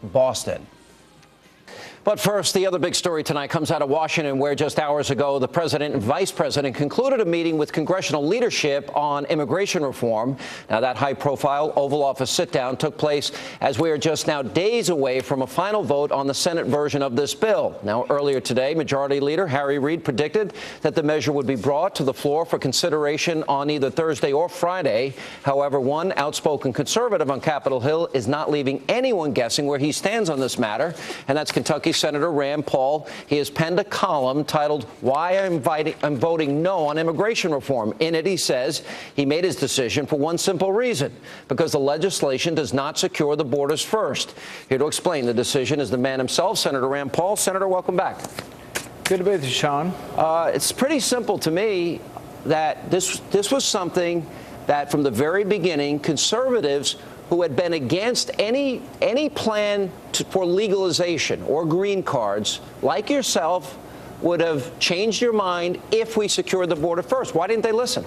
Boston. But first, the other big story tonight comes out of Washington, where just hours ago, the president and vice president concluded a meeting with congressional leadership on immigration reform. Now, that high-profile Oval Office sit-down took place as we are just now days away from a final vote on the Senate version of this bill. Now, earlier today, Majority Leader Harry Reid predicted that the measure would be brought to the floor for consideration on either Thursday or Friday. However, one outspoken conservative on Capitol Hill is not leaving anyone guessing where he stands on this matter, and that's Kentucky Senator Rand Paul. He has penned a column titled "Why I'm Voting No on Immigration Reform." In it, he says he made his decision for one simple reason: because the legislation does not secure the borders first. Here to explain the decision is the man himself, Senator Rand Paul. Senator, welcome back. Good to be with you, Sean. It's pretty simple to me that this was something that from the very beginning, conservatives who had been against any plan for legalization or green cards, like yourself, would have changed your mind if we secured the border first. Why didn't they listen?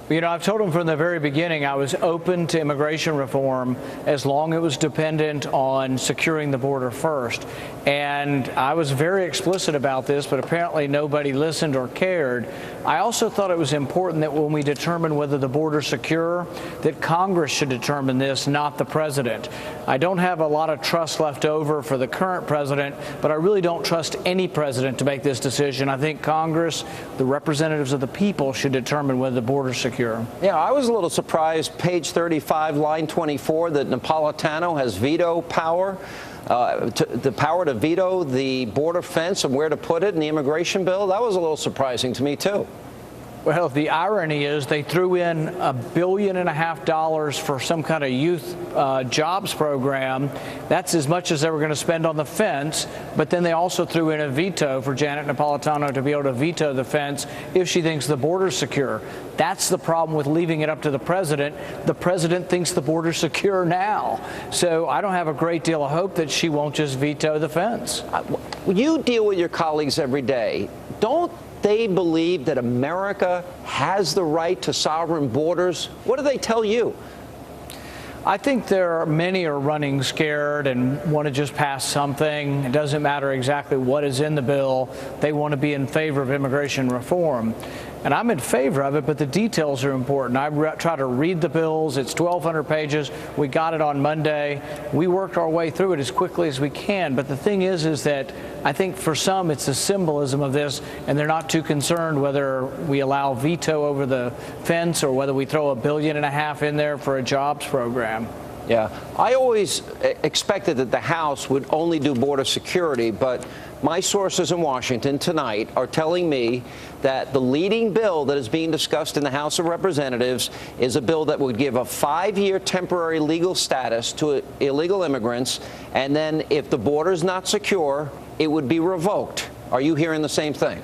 You know, I've told them from the very beginning I was open to immigration reform as long as it was dependent on securing the border first. And I was very explicit about this, but apparently nobody listened or cared. I also thought it was important that when we determine whether the border's secure, that Congress should determine this, not the president. I don't have a lot of trust left over for the current president, but I really don't trust any president to make this decision. I think Congress, the representatives of the people, should determine whether the border's secure. Yeah, I was a little surprised, page 35, line 24, that Napolitano has veto power, the power to veto the border fence and where to put it in the immigration bill. That was a little surprising to me, too. Well, the irony is they threw in $1.5 billion for some kind of youth jobs program. That's as much as they were going to spend on the fence. But then they also threw in a veto for Janet Napolitano to be able to veto the fence if she thinks the border's secure. That's the problem with leaving it up to the president. The president thinks the border's secure now. So I don't have a great deal of hope that she won't just veto the fence. You deal with your colleagues every day. Don't they believe that America has the right to sovereign borders? What do they tell you? I think many are running scared and want to just pass something. It doesn't matter exactly what is in the bill. They want to be in favor of immigration reform. And I'm in favor of it, but the details are important. I try to read the bills. It's 1,200 pages. We got it on Monday. We worked our way through it as quickly as we can. But the thing is that I think for some it's the symbolism of this, and they're not too concerned whether we allow veto over the fence or whether we throw $1.5 billion in there for a jobs program. Yeah, I always expected that the House would only do border security, but my sources in Washington tonight are telling me that the leading bill that is being discussed in the House of Representatives is a bill that would give a 5-year temporary legal status to illegal immigrants, and then if the border is not secure, it would be revoked. Are you hearing the same thing?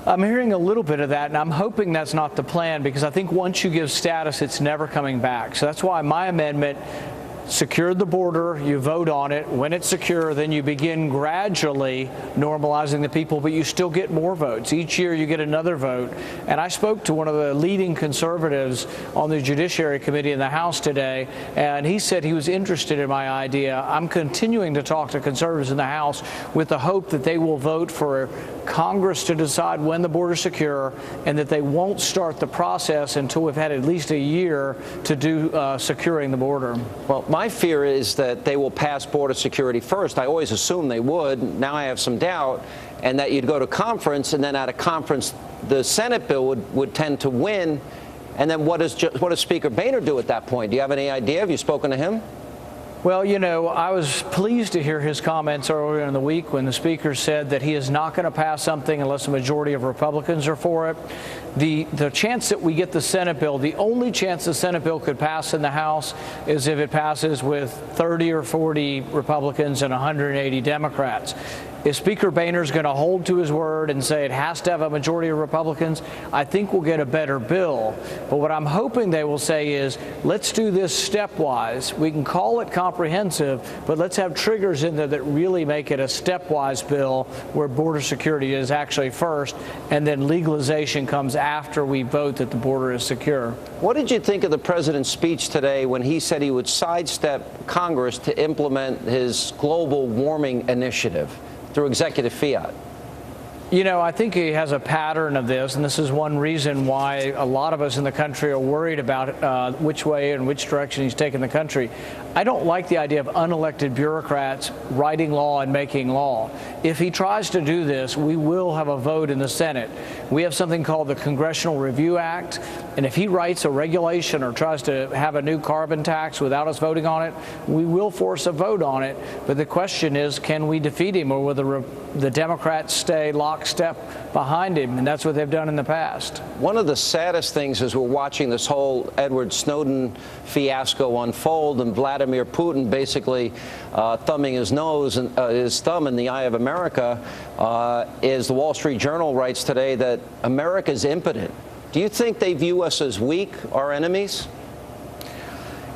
I'm hearing a little bit of that, and I'm hoping that's not the plan, because I think once you give status, it's never coming back. So that's why my amendment secured the border, you vote on it. When it's secure, then you begin gradually normalizing the people, but you still get more votes. Each year you get another vote. And I spoke to one of the leading conservatives on the Judiciary Committee in the House today, and he said he was interested in my idea. I'm continuing to talk to conservatives in the House with the hope that they will vote for Congress to decide when the border is secure, and that they won't start the process until we've had at least a year to do securing the border. Well, my fear is that they will pass border security first. I always assumed they would. Now I have some doubt, and that you'd go to conference, and then at a conference, the Senate bill would tend to win. And then what does Speaker Boehner do at that point? Do you have any idea? Have you spoken to him? Well, you know, I was pleased to hear his comments earlier in the week when the Speaker said that he is not going to pass something unless a majority of Republicans are for it. The chance that we get the Senate bill, the only chance the Senate bill could pass in the House is if it passes with 30 or 40 Republicans and 180 Democrats. If Speaker Boehner's going to hold to his word and say it has to have a majority of Republicans, I think we'll get a better bill. But what I'm hoping they will say is, let's do this stepwise. We can call it comprehensive, but let's have triggers in there that really make it a stepwise bill where border security is actually first, and then legalization comes after we vote that the border is secure. What did you think of the president's speech today when he said he would sidestep Congress to implement his global warming initiative through executive fiat? You know, I think he has a pattern of this, and this is one reason why a lot of us in the country are worried about which way and which direction he's taking the country. I don't like the idea of unelected bureaucrats writing law and making law. If he tries to do this, we will have a vote in the Senate. We have something called the Congressional Review Act, and if he writes a regulation or tries to have a new carbon tax without us voting on it, we will force a vote on it. But the question is, can we defeat him, or will the Democrats stay lockstep behind him? And that's what they've done in the past. One of the saddest things is we're watching this whole Edward Snowden fiasco unfold, and Vladimir Putin basically thumbing his nose and his thumb in the eye of America. Is the Wall Street Journal writes today that America is impotent. Do you think they view us as weak, our enemies?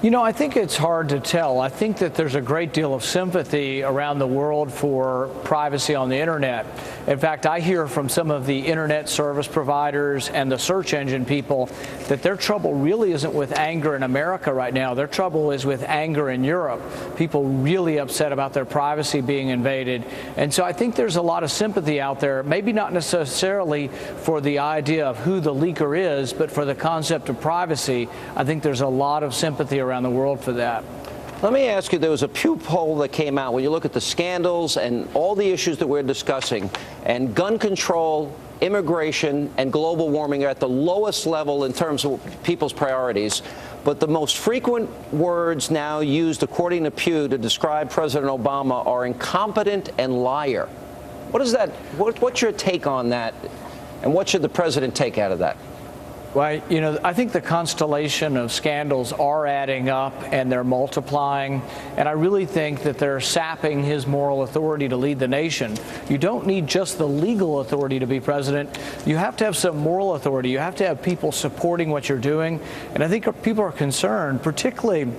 You know, I think it's hard to tell. I think that there's a great deal of sympathy around the world for privacy on the internet. In fact, I hear from some of the internet service providers and the search engine people that their trouble really isn't with anger in America right now. Their trouble is with anger in Europe. People really upset about their privacy being invaded. And so I think there's a lot of sympathy out there, maybe not necessarily for the idea of who the leaker is, but for the concept of privacy. I think there's a lot of sympathy around the world for that. Let me ask you, there was a Pew poll that came out when you look at the scandals and all the issues that we're discussing, and gun control, immigration, and global warming are at the lowest level in terms of people's priorities. But the most frequent words now used, according to Pew, to describe President Obama are incompetent and liar. What is that? What's your take on that? And what should the president take out of that? Well, you know, I think the constellation of scandals are adding up and they're multiplying. And I really think that they're sapping his moral authority to lead the nation. You don't need just the legal authority to be president. You have to have some moral authority. You have to have people supporting what you're doing. And I think people are concerned, particularly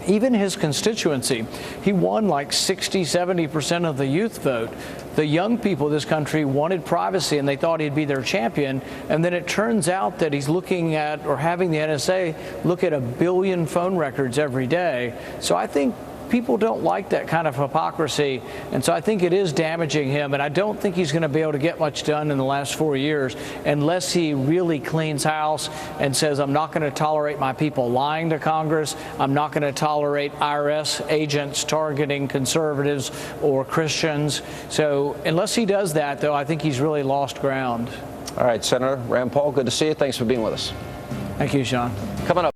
even his constituency. He won like 60–70% of the youth vote. The young people of this country wanted privacy, and they thought he'd be their champion. And then it turns out that he's looking at, or having the NSA look at 1 billion phone records every day. So I think people don't like that kind of hypocrisy, and so I think it is damaging him, and I don't think he's going to be able to get much done in the last 4 years unless he really cleans house and says, I'm not going to tolerate my people lying to Congress. I'm not going to tolerate IRS agents targeting conservatives or Christians. So unless he does that, though, I think he's really lost ground. All right, Senator Rand Paul, good to see you. Thanks for being with us. Thank you, Sean. Coming up.